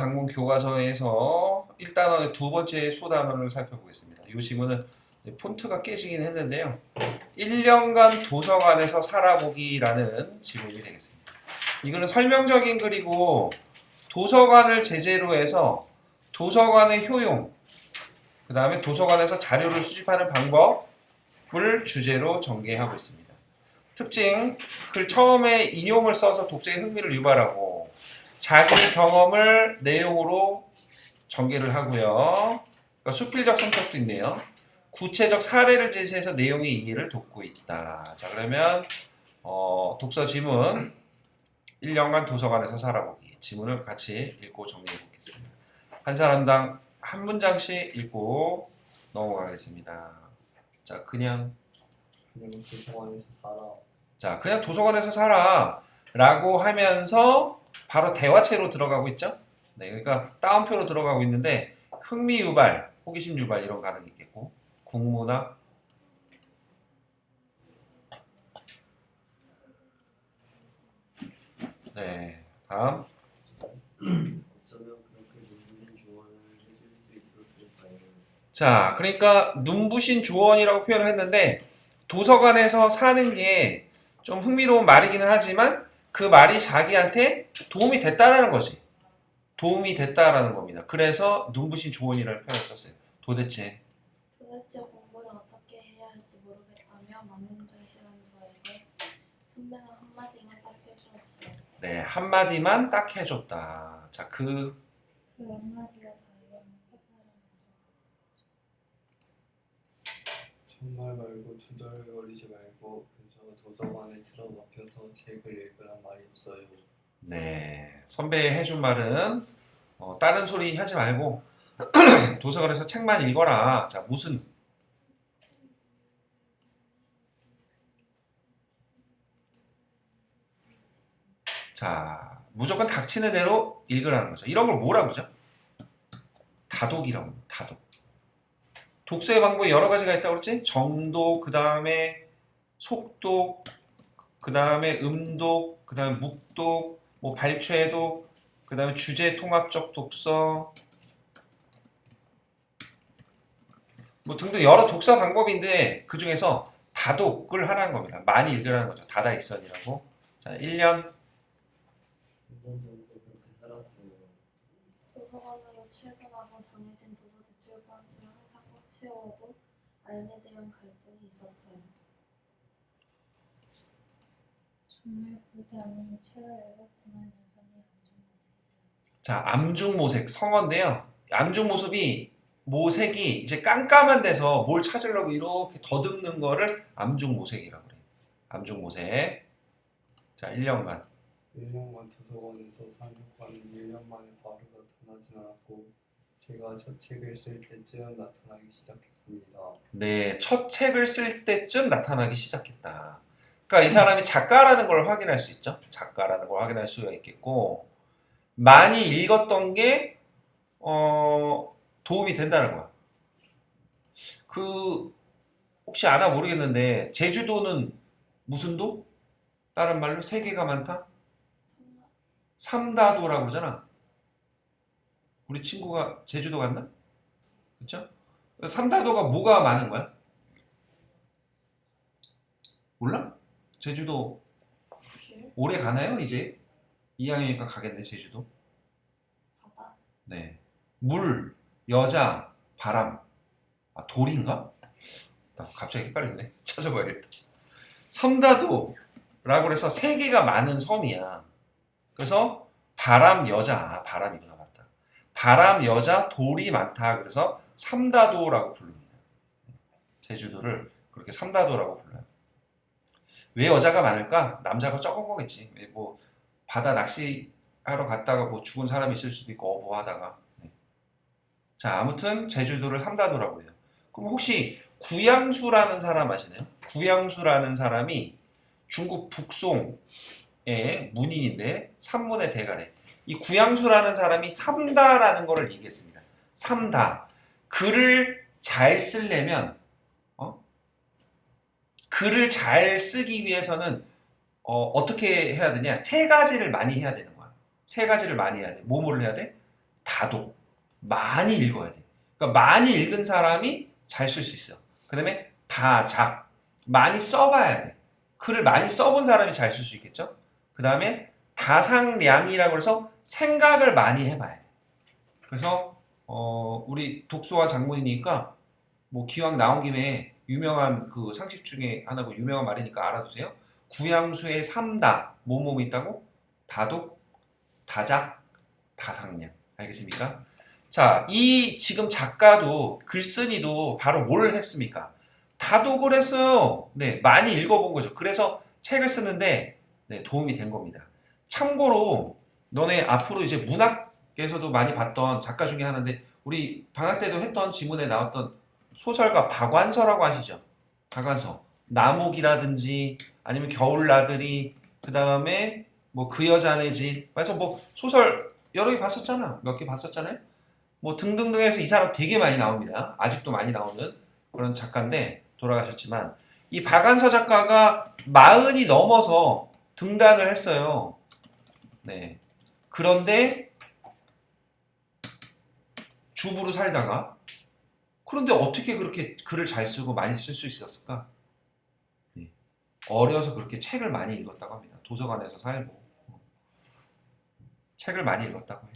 장문 교과서에서 1단원의 두 번째 소단원을 살펴보겠습니다. 이 지문은 폰트가 깨지긴 했는데요. 1년간 도서관에서 살아보기라는 지문이 되겠습니다. 이거는 설명적인 글이고 도서관을 제재로 해서 도서관의 효용, 그 다음에 도서관에서 자료를 수집하는 방법을 주제로 전개하고 있습니다. 특징, 글 처음에 인용을 써서 독자의 흥미를 유발하고 자기 경험을 내용으로 전개를 하고요. 그러니까 수필적 성격도 있네요. 구체적 사례를 제시해서 내용의 이해를 돕고 있다. 자, 그러면 독서 지문 1년간 도서관에서 살아보기 지문을 같이 읽고 정리해 보겠습니다. 한 사람당 한 문장씩 읽고 넘어가겠습니다. 자, 그냥 도서관에서 살아. 자, 그냥 도서관에서 살아 라고 하면서 바로 대화체로 들어가고 있죠. 네, 그러니까 따옴표로 들어가고 있는데 흥미 유발, 호기심 유발 이런 가능이 있겠고 국문학 네, 다음 어쩌면 그렇게 눈부신 조언을 해줄 수 있었을까요? 자, 그러니까 눈부신 조언이라고 표현을 했는데 도서관에서 사는 게 좀 흥미로운 말이기는 하지만 그 말이 자기한테 도움이 됐다라는 거지. 도움이 됐다라는 겁니다. 그래서 눈부신 조언이라는 표현을 썼어요. 도대체 공부를 어떻게 해야 할지 모르겠다며 만문절실한 저에게 선배는 한마디만 딱 해주었어요. 네, 한마디만 딱 해줬다. 자, 그 한마디가 저에게 정말 말고 투덜거리지 말고 그저 도서관에 틀어박혀서 책을 읽으란 말이었어요. 네, 선배 해준 말은 다른 소리 하지 말고 도서관에서 책만 읽어라. 자, 무슨 자, 무조건 닥치는 대로 읽으라는 거죠. 이런 걸 뭐라고 그러죠? 다독이라고 합니다. 다독. 독서의 방법이 여러 가지가 있다고 그랬지? 정독, 그 다음에 속독, 그 다음에 음독, 그 다음에 묵독, 뭐 발췌독, 그 다음에 주제 통합적 독서, 뭐 등등 여러 독서 방법인데 그 중에서 다독을 하라는 겁니다. 많이 읽으라는 거죠. 다다익선이라고. 자, 1년 1년 정도 그렇게 살았어요. 도서관으로 출근하고 정해진 도서 대출 건수를 항상 꽉 채워도 알게 대한 갈증이 있었어요. 정말 그게 아닌 책을 읽었지만 여전히 안중모색이었죠. 자, 암중모색 성어인데요. 모색이 이제 깜깜한 데서 뭘 찾으려고 이렇게 더듬는 거를 암중모색이라고 그래요. 암중모색. 자, 1년간. 1년간 도서관에서 사육관은 1년 만에 바로 나타나진 않았고 제가 첫 책을 쓸 때쯤 나타나기 시작했습니다. 네, 첫 책을 쓸 때쯤 나타나기 시작했다. 그러니까 이 사람이 작가라는 걸 확인할 수 있죠. 작가라는 걸 확인할 수가 있겠고 많이 읽었던 게 도움이 된다는 거야. 그 혹시 아나 모르겠는데 제주도는 무슨 도? 다른 말로 세 개가 많다? 삼다도라고 그러잖아. 우리 친구가 제주도 갔나? 그쵸? 삼다도가 뭐가 많은 거야? 몰라? 제주도 올해 가나요? 이제 2학년이니까 가겠네. 제주도. 바다, 네. 물, 여자, 바람. 아, 돌인가? 나 갑자기 헷갈리네. 찾아봐야겠다. 삼다도라고 해서 세 개가 많은 섬이야. 그래서 바람, 여자, 바람이구나 맞다. 바람, 여자, 돌이 많다. 그래서 삼다도라고 부릅니다. 제주도를 그렇게 삼다도라고 불러요. 왜 여자가 많을까? 남자가 적은 거겠지. 뭐 바다 낚시하러 갔다가 뭐 죽은 사람이 있을 수도 있고 어부하다가. 네. 자, 아무튼 제주도를 삼다도라고 해요. 그럼 혹시 구양수라는 사람 아시나요? 구양수라는 사람이 중국 북송의 문인인데 삼문의 대가래. 이 구양수라는 사람이 삼다라는 거를 얘기했습니다. 삼다. 글을 잘 쓰려면 글을 잘 쓰기 위해서는 어떻게 해야 되냐? 세 가지를 많이 해야 되는 거야. 세 가지를 많이 해야 돼. 뭐를 해야 돼? 다독. 많이 읽어야 돼. 그러니까 많이 읽은 사람이 잘 쓸 수 있어. 그 다음에 다작. 많이 써봐야 돼. 글을 많이 써본 사람이 잘 쓸 수 있겠죠? 그 다음에 다상량이라고 해서 생각을 많이 해봐야 돼. 그래서 우리 독서와 장문이니까 뭐 기왕 나온 김에 유명한 그 상식 중에 하나고 유명한 말이니까 알아두세요. 구양수의 3다 뭐뭐 있다고? 다독, 다작, 다상량. 알겠습니까? 자, 이 지금 작가도 글쓴이도 바로 뭘 했습니까? 다독을 했어요. 네, 많이 읽어본 거죠. 그래서 책을 쓰는데 네, 도움이 된 겁니다. 참고로 너네 앞으로 이제 문학에서도 많이 봤던 작가 중에 하나인데 우리 방학 때도 했던 지문에 나왔던 소설가 박완서라고 아시죠? 박완서. 나목이라든지 아니면 겨울나들이 그 다음에 뭐 그 여자네 집. 그래서 뭐 소설 여러 개 봤었잖아. 몇 개 봤었잖아요. 뭐 등등등 해서 이 사람 되게 많이 나옵니다. 아직도 많이 나오는 그런 작가인데 돌아가셨지만 이 박완서 작가가 40이 넘어서 등단을 했어요. 네. 그런데 주부로 살다가 그런데 어떻게 그렇게 글을 잘 쓰고 많이 쓸 수 있었을까? 네. 어려서 그렇게 책을 많이 읽었다고 합니다. 도서관에서 살고 책을 많이 읽었다고 해요.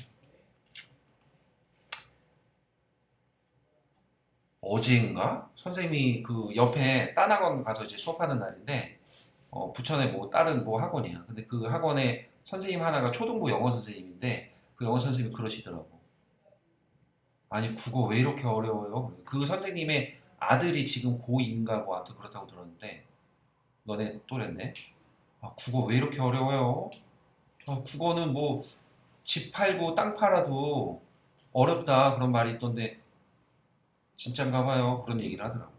어제인가? 선생님이 그 옆에 딴 학원 가서 이제 수업하는 날인데 부천에 뭐 다른 뭐 학원이야. 근데 그 학원에 선생님 하나가 초등부 영어 선생님인데 그 영어 선생님이 그러시더라고. 아니 국어 왜 이렇게 어려워요? 그 선생님의 아들이 지금 고2인가 뭐 아무튼 그렇다고 들었는데 너네 또랬네. 아, 국어 왜 이렇게 어려워요? 국어는 뭐 집 팔고 땅 팔아도 어렵다 그런 말이 있던데 진짠가 봐요. 그런 얘기를 하더라고.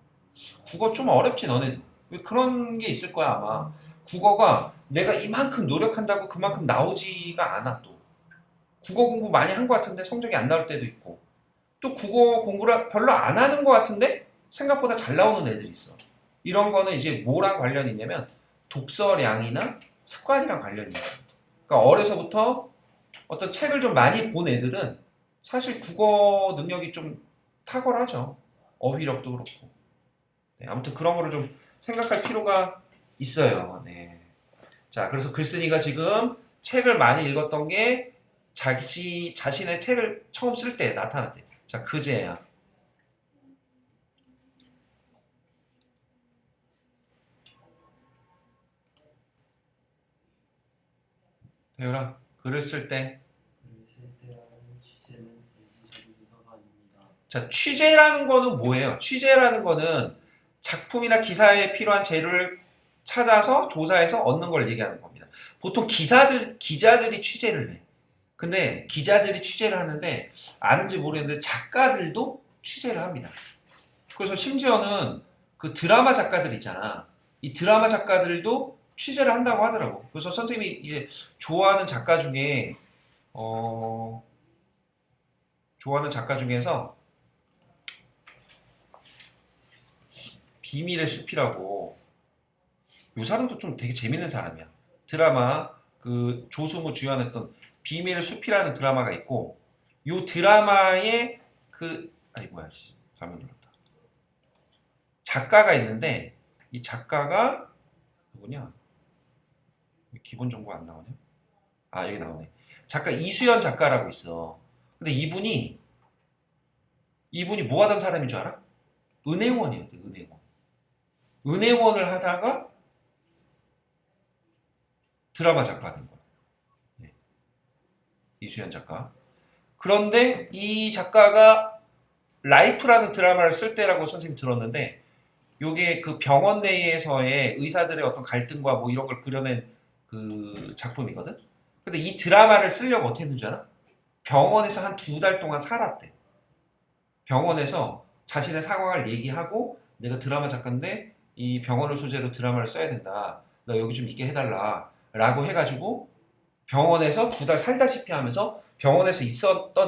국어 좀 어렵지 너네. 왜 그런 게 있을 거야 아마. 국어가 내가 이만큼 노력한다고 그만큼 나오지가 않아 또. 국어 공부 많이 한 것 같은데 성적이 안 나올 때도 있고 또 국어 공부를 별로 안 하는 것 같은데 생각보다 잘 나오는 애들이 있어. 이런 거는 이제 뭐랑 관련이 있냐면 독서량이나 습관이랑 관련이 있어. 그러니까 어려서부터 어떤 책을 좀 많이 본 애들은 사실 국어 능력이 좀 탁월하죠. 어휘력도 그렇고. 네, 아무튼 그런 거를 좀 생각할 필요가 있어요. 네. 자, 그래서 글쓴이가 지금 책을 많이 읽었던 게 자신의 책을 처음 쓸 때 나타났대. 자, 그제야. 배우라, 글을 쓸 때. 글을 쓸 때라는 취재는 대지적인 비서가 아닙니다. 자, 취재라는 거는 뭐예요? 취재라는 거는 작품이나 기사에 필요한 재료를 찾아서 조사해서 얻는 걸 얘기하는 겁니다. 보통 기자들이 취재를 해. 근데 기자들이 취재를 하는데 아는지 모르겠는데 작가들도 취재를 합니다. 그래서 심지어는 그 드라마 작가들 있잖아. 이 드라마 작가들도 취재를 한다고 하더라고. 그래서 선생님이 이제 좋아하는 작가 중에 좋아하는 작가 중에서 비밀의 숲이라고 요 사람도 좀 되게 재밌는 사람이야. 드라마 그 조승우 주연했던 비밀의 숲이라는 드라마가 있고 요 드라마에 아니 뭐야 잘못 눌렀다. 작가가 있는데 이 작가가 누구냐? 기본 정보 안 나오냐? 아 여기 나오네. 작가 이수연 작가라고 있어. 근데 이분이 뭐 하던 사람인 줄 알아? 은행원이었대. 은행원을 하다가 드라마 작가가 된 거야. 네. 이수연 작가. 그런데 이 작가가 라이프라는 드라마를 쓸 때라고 선생님이 들었는데 요게 그 병원 내에서의 의사들의 어떤 갈등과 뭐 이런 걸 그려낸 그 작품이거든. 근데 이 드라마를 쓰려고 어떻게 했는지 알아? 병원에서 한 2달 동안 살았대. 병원에서 자신의 상황을 얘기하고 내가 드라마 작가인데 이 병원을 소재로 드라마를 써야 된다. 너 여기 좀 있게 해달라. 라고 해가지고 병원에서 2달 살다시피 하면서 병원에서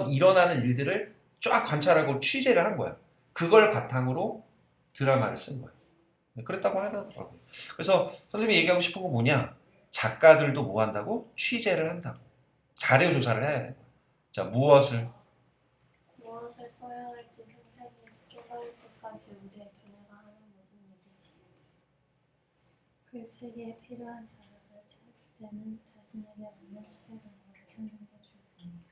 일어나는 일들을 쫙 관찰하고 취재를 한 거야. 그걸 바탕으로 드라마를 쓴 거야. 그랬다고 하더라고요. 그래서 선생님이 얘기하고 싶은 건 뭐냐? 작가들도 뭐 한다고? 취재를 한다고. 자료 조사를 해야 되는 거야. 자, 무엇을? 무엇을 써야 할지 선생이 깨달을 때까지 우리의 두뇌가 하는 모든 일이지. 글쓰기에 필요한 자료를 찾을 때는 자신에게 맞는 시대 방법을 찾는 것이 중요합니다.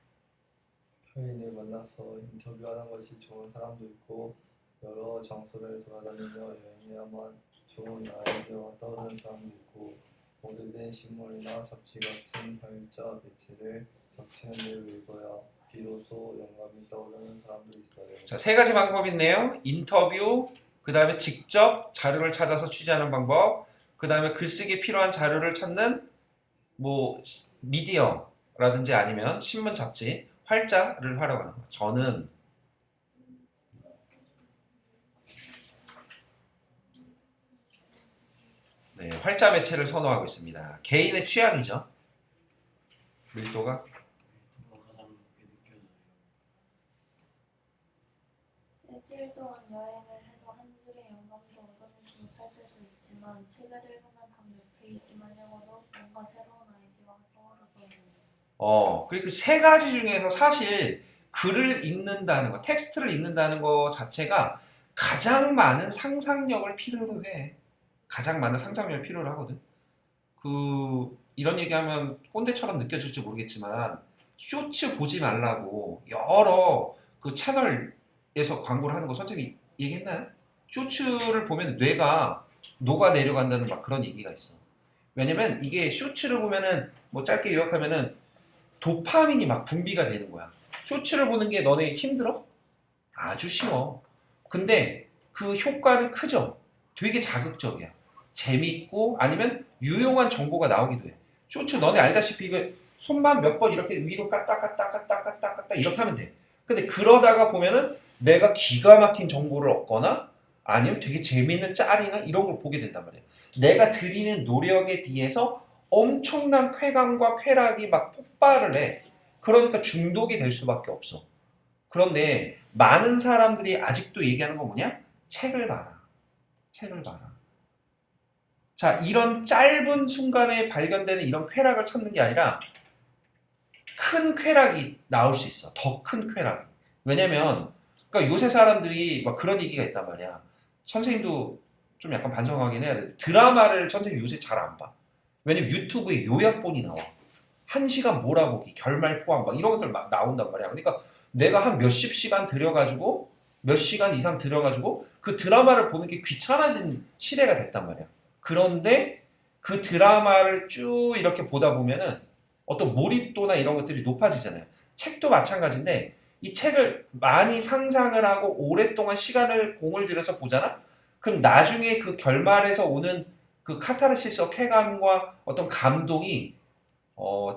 타인을 만나서 인터뷰하는 것이 좋은 사람도 있고 여러 장소를 돌아다니며 여행해야만 좋은 아이디어가 떠오르는 사람도 있고 오래된 신문이나 잡지 같은 활자 매체를 겹치는 대로 읽어야 비로소 영감이 떠오르는 사람도 있어요. 자, 세 가지 방법이 있네요. 인터뷰, 그 다음에 직접 자료를 찾아서 취재하는 방법, 그 다음에 글쓰기에 필요한 자료를 찾는 뭐 미디어라든지 아니면 신문, 잡지, 활자를 활용하는 거. 저는 네, 활자 매체를 선호하고 있습니다. 개인의 취향이죠. 밀도가. 가장 높게 느껴져요. 일주일 동안 여행을 해도 한 줄의 영감도 얻어내지 못할 때도 있지만 책을 읽으면 단 몇 페이지만 읽어도 뭔가 새로운 아이디어가 떠오르더라고요. 그리고 그 세 가지 중에서 사실 글을 읽는다는 거, 텍스트를 읽는다는 거 자체가 가장 많은 상상력을 필요로 해. 가장 많은 상상력을 필요로 하거든. 이런 얘기하면 꼰대처럼 느껴질지 모르겠지만 쇼츠 보지 말라고 여러 그 채널에서 광고를 하는 거 선생님이 얘기했나요? 쇼츠를 보면 뇌가 녹아 내려간다는 막 그런 얘기가 있어. 왜냐면 이게 쇼츠를 보면은 뭐 짧게 요약하면은 도파민이 막 분비가 되는 거야. 쇼츠를 보는 게 너네 힘들어? 아주 쉬워. 근데 그 효과는 크죠? 되게 자극적이야. 재밌고 아니면 유용한 정보가 나오기도 해. 쇼츠 너네 알다시피 이거 손만 몇 번 이렇게 위로 까딱까딱까딱까딱까딱 이렇게 하면 돼. 근데 그러다가 보면은 내가 기가 막힌 정보를 얻거나 아니면 되게 재밌는 짤이나 이런 걸 보게 된단 말이야. 내가 들이는 노력에 비해서 엄청난 쾌감과 쾌락이 막 폭발을 해. 그러니까 중독이 될 수밖에 없어. 그런데 많은 사람들이 아직도 얘기하는 건 뭐냐? 책을 봐라. 책을 봐라. 자, 이런 짧은 순간에 발견되는 이런 쾌락을 찾는 게 아니라 큰 쾌락이 나올 수 있어. 더 큰 쾌락. 왜냐면 그러니까 요새 사람들이 막 그런 얘기가 있단 말이야. 선생님도 좀 약간 반성하긴 해야 돼. 드라마를 선생님 요새 잘 안 봐. 왜냐면 유튜브에 요약본이 나와. 1시간 몰아보기, 결말 포함 막 이런 것들 막 나온단 말이야. 그러니까 내가 한 몇십 시간 들여가지고 몇 시간 이상 들여가지고 그 드라마를 보는 게 귀찮아진 시대가 됐단 말이야. 그런데 그 드라마를 쭉 이렇게 보다 보면은 어떤 몰입도나 이런 것들이 높아지잖아요. 책도 마찬가지인데 이 책을 많이 상상을 하고 오랫동안 시간을 공을 들여서 보잖아? 그럼 나중에 그 결말에서 오는 그 카타르시스와 쾌감과 어떤 감동이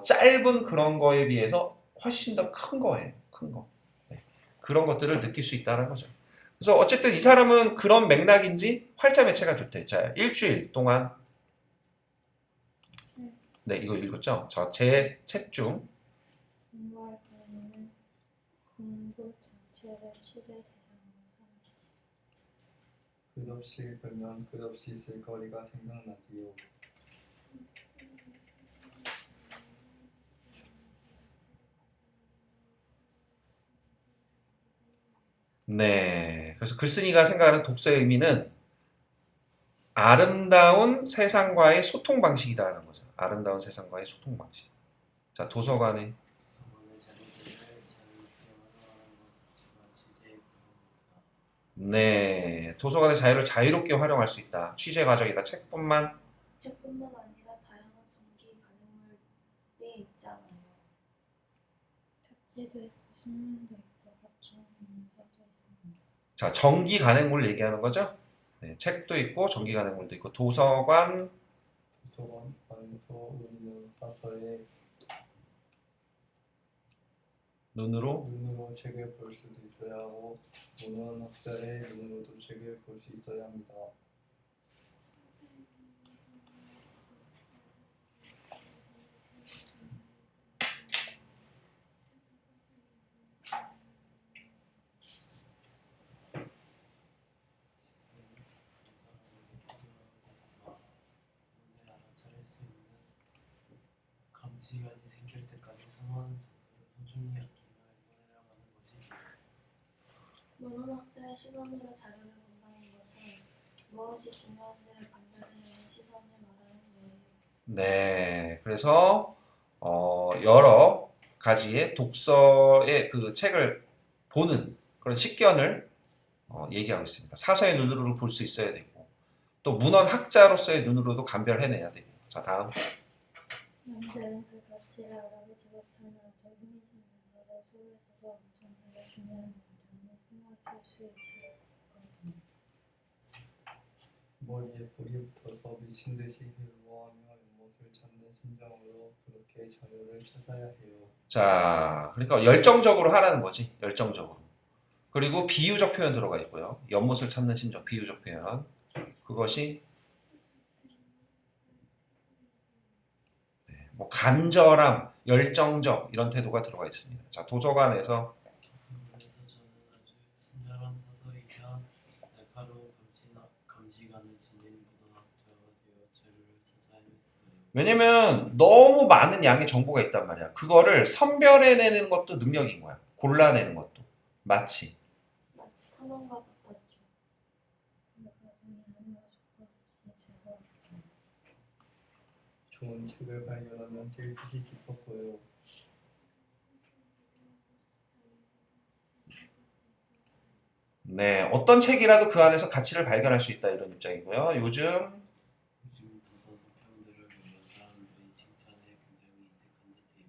짧은 그런 거에 비해서 훨씬 더 큰 거예요. 큰 거. 네. 그런 것들을 느낄 수 있다는 거죠. 그래서 어쨌든 이 사람은 그런 맥락인지 활자 매체가 좋대. 자, 일주일 동안 네, 이거 읽었죠? 자, 제 책 중 공부할 때에는 공부 전체를 취재 대상으로 삼으시. 끝없이 읽으면 끝없이 쓸거리가 생각나지요. 네. 그래서 글쓴이가 생각하는 독서의 의미는 아름다운 세상과의 소통 방식이다라는 거죠. 아름다운 세상과의 소통 방식. 자, 도서관에 도서관의 자료들을 자유롭게 활용하는 것 자체가 취재의 근원입니다. 네. 도서관의 자유를 자유롭게 활용할 수 있다. 취재 과정이다. 책뿐만 책뿐만 아니라 다양한 전기 가능물이 있잖아요. 잡지도 있고 신문도 있고 각종 문서도 있습니다. 자, 전기 간행물 얘기하는 거죠. 네, 책도 있고 전기 간행물도 있고 도서관 도서관 안에서 우리는 사서에 눈으로 책을 볼 수도 있어야 하고 문헌 학자의 눈으로도 책을 볼 수 있어야 합니다. 눈에 알아차릴 수 있는 감시관이 생길 때까지 수많은 장소를 소중히 아끼며 읽어내려가는 것이 문헌학자의 시선으로 자료를 본다는 것은 무엇이 중요한지를 판단해내는 시선을 말하는 거예요. 네, 그래서 여러 가지의 독서의 그 책을 보는 그런 식견을 얘기하고 있습니다. 사서의 눈으로 볼 수 있어야 되고 또 문헌학자로서의 눈으로도 감별해내야 되고. 자, 다음. 남들은 그 가치를 알아보지 못하는 아주 흥미진진 말의 속에서도 엄청나게 중요한 문장을 숨어 쓸 수 있을 거예요. 머리에 불이 붙어서 미친 듯이 괴로워하며 연못을 찾는 심정으로 그렇게 자료를 찾아야 해요. 자, 그러니까 열정적으로 하라는 거지. 열정적으로. 그리고 비유적 표현 들어가 있고요. 연못을 찾는 심정, 비유적 표현. 그것이 뭐 간절함, 열정적 이런 태도가 들어가 있습니다. 자, 도서관에서 그래서 저는 아주 친절한 사서이자 날카로운 감시관을 지닌 문헌학자가 되어 자료를 찾아 헤맸어요. 왜냐면 너무 많은 양의 정보가 있단 말이야. 그거를 선별해내는 것도 능력인 거야. 골라내는 것도. 마치 탐험가 같았죠. 그 과정이 아무런 조건 없이 즐거웠어요. 좋은 책을 발견하면 제일 뜻이 깊었고요. 네, 어떤 책이라도 그 안에서 가치를 발견할 수 있다 이런 입장이고요. 요즘 요즘 도서 서평들을 보면 사람들이 칭찬에 굉장히 인색한 듯해요.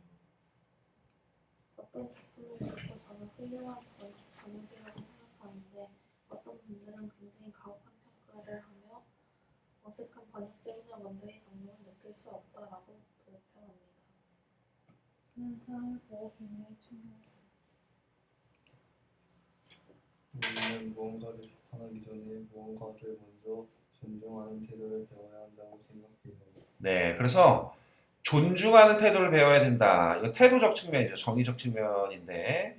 어떤 작품을 읽고 저는 훌륭한 번역이라고 생각하는데 어떤 분들은 굉장히 가혹한 평가를 하며 어색한 번역 때문에 원작의 감동을 느낄 수 없다라고 불평합니다. 저는 상황을 보고 굉장히 충격을 우리는 무언가를 비판하기 전에 무언가를 먼저 존중하는 태도를 배워야 한다고 생각해요. 네, 그래서 존중하는 태도를 배워야 된다. 이거 태도적 측면이죠. 정의적 측면인데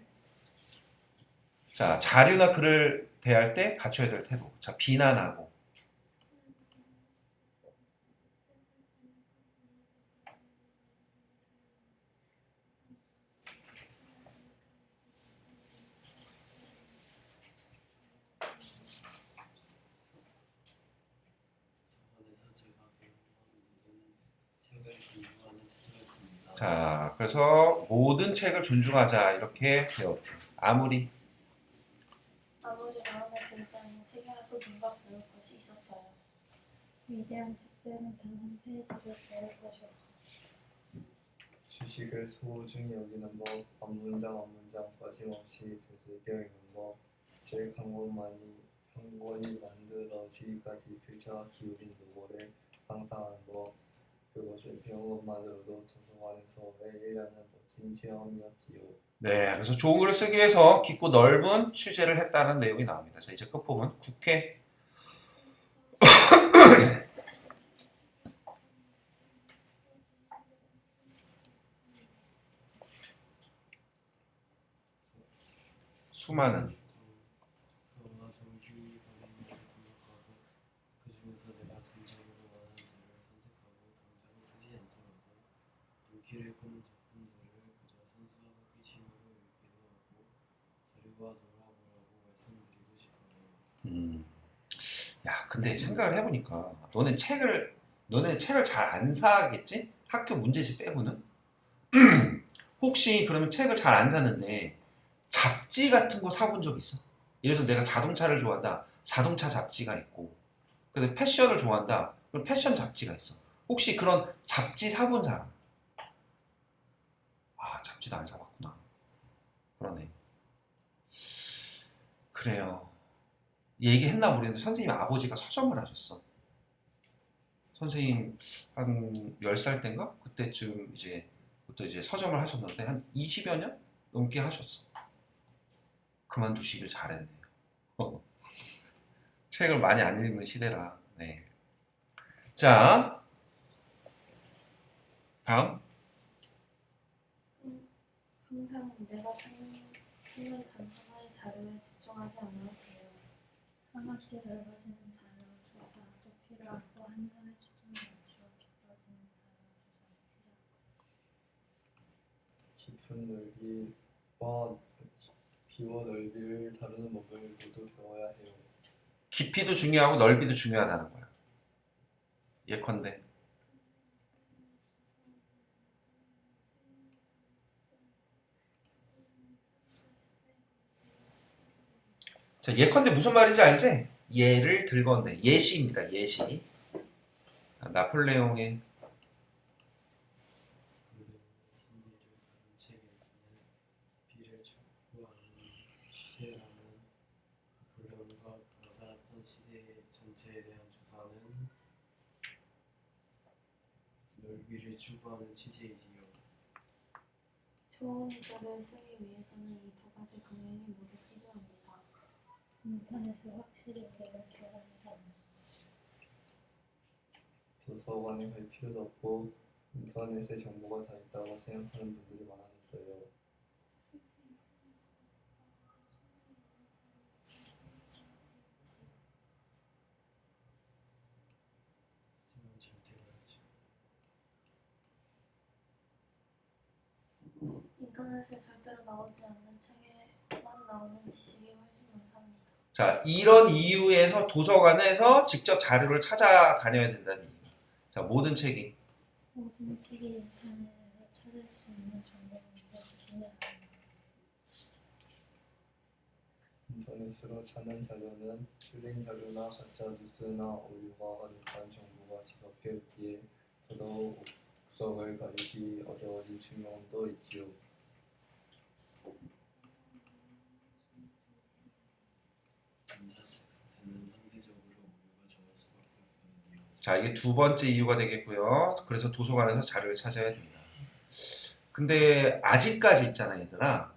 자, 자료나 글을 대할 때 갖춰야 될 태도. 자, 비난하고 도서관에서 제가 배운 모든 책을 존중하는 태도였습니다. 자, 그래서 모든 책을 존중하자 이렇게 배웠대요. 아무리 아무리 마음에 들지 않는 책이라도 뭔가 배울 것이 있었어요. 위대한 책들은 단 한 페이지도 배울 것이 없었어요. 지식을 소중히 여기는 법, 앞문장 빠짐없이 되새겨 읽는 법, 책 한 권이 만들어지기까지 필자가 기울인 노고를 상상하는 법, 그것을 배운 것만으로도 도서관에서 매일 하는 멋진 체험이었지요. 네, 그래서 좋은 글을 쓰기 위해서 깊고 넓은 취재를 했다는 내용이 나옵니다. 자, 이제 끝부분 국회 수많은 저와 정기 버리는 분석하고 그 중에서 내가 진정으로 원하는 자료를 선택하고 당장 쓰지 않더라도 눈길을 끄는 작품들을 그저 순수한 호기심으로 읽기도 하고 자료와 놀아보라고 말씀드리고 싶어요. 야, 근데 생각을 해보니까 너네 책을 잘 안 사겠지? 학교 문제집 빼고는? 혹시 그러면 책을 잘 안 사는데 잡지 같은 거 사본 적 있어? 예를 들어서 내가 자동차를 좋아한다. 자동차 잡지가 있고 근데 패션을 좋아한다. 그럼 패션 잡지가 있어. 혹시 그런 잡지 사본 사람? 아, 잡지도 안 사봤구나. 그러네. 그래요. 얘기했나 모르겠는데 선생님 아버지가 서점을 하셨어. 선생님 한 10살 땐가? 그때쯤 부터 이제 서점을 하셨는데 한 20여 년 넘게 하셨어. 그만두시길 잘했네요. 책을 많이 안 읽는 시대라. 네. 자, 다음. 항상 내가 찾는 단서의 자료에 집중하지 않아도 돼요. 한없이 넓어지는 자료 조사, 또 필요하고 한 점에 초점을 맞추어 깊어지는 자료 조사가 필요하고 깊은 넓이와 깊이와 넓이를 다루는 법을 모두 배워야 해요. 깊이도 중요하고 넓이도 중요하다는 거야. 예컨대 자, 예컨대 무슨 말인지 알지? 예를 들건대 예시입니다. 예시. 나폴레옹의 심리를 다룬 책에서는 비를 촉구하는 취재라는 불령과 그가 살았던 시대 전체에 대한 조사는 넓이를 추구하는 취재이지요. 좋은 글을 쓰기 위해서는 이 두 가지 강령이 모두 필요합니다. 인터넷을 확실히 우리가 개발해라. 도서관에 갈 필요도 없고 인터넷에 정보가 다 있다고 생각하는 분들이 많아졌어요. 하지만 절대 그렇지 인터넷에 절대로 나오지 않는 책에만 나오는 지식이 훨씬 많답니다. 자, 이런 이유에서 도서관에서 직접 자료를 찾아다녀야 된다는 이유. 자, 모든 책이 모든 책이 인터넷에서 찾을 수 있는 정보를 지니야 인터넷으로 찾는 자료는 틀린 자료나 가짜 뉴스나 오류가 가득한 정보가 뒤섞여 있기에 더더욱 옥석을 가리기 어려워진 측면도 있지요. 전자 텍스트는 상대적으로 오류가 적을 수밖에 없거든요. 자, 이게 두 번째 이유가 되겠고요. 그래서 도서관에서 자료를 찾아야 됩니다. 근데 아직까지 있잖아요, 얘들아.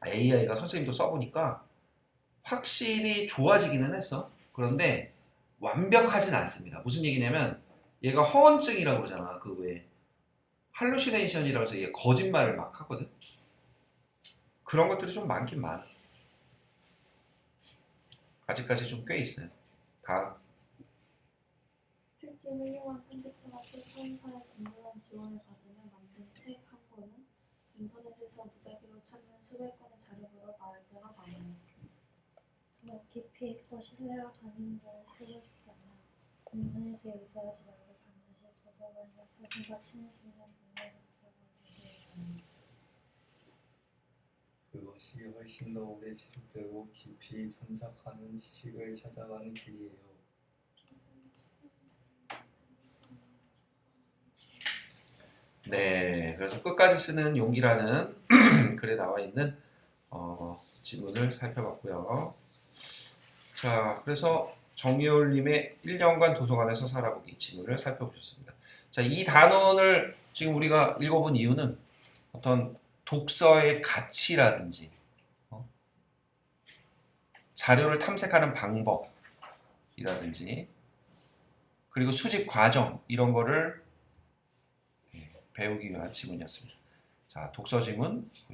AI가 선생님도 써보니까 확실히 좋아지기는 했어. 그런데 완벽하진 않습니다. 무슨 얘기냐면 얘가 허언증이라고 그러잖아. 그 왜 할루시네이션이라고 해서 얘 거짓말을 막 하거든. 그런 것들이 좀 많긴 많아. 아직까지 좀 꽤 있어요. 다음. 특히 훌륭한 편집자가 출판사의 건전한 지원을 받으며 만든 책 한 권은 인터넷에서 무작위로 찾는 수백 건의 자료보다 나을 때가 많아요. 더 깊이 있고 신뢰가 가는 걸 쓰고 싶다면 인터넷에 의지하지 말고 반드시 도서관에 사진과 친해지는 문맥을 찾아보기 그것이 훨씬 더 오래 지속되고 깊이 첨삭하는 지식을 찾아가는 길이에요. 네, 그래서 끝까지 쓰는 용기라는 글에 나와 있는 지문을 살펴봤고요. 자, 그래서 정예울님의 1년간 도서관에서 살아보기 지문을 살펴보셨습니다. 자, 이 단원을 지금 우리가 읽어본 이유는 어떤 독서의 가치라든지 자료를 탐색하는 방법이라든지 그리고 수집 과정 이런 거를 배우기 위한 지문이었습니다. 자, 독서 지문 보셨고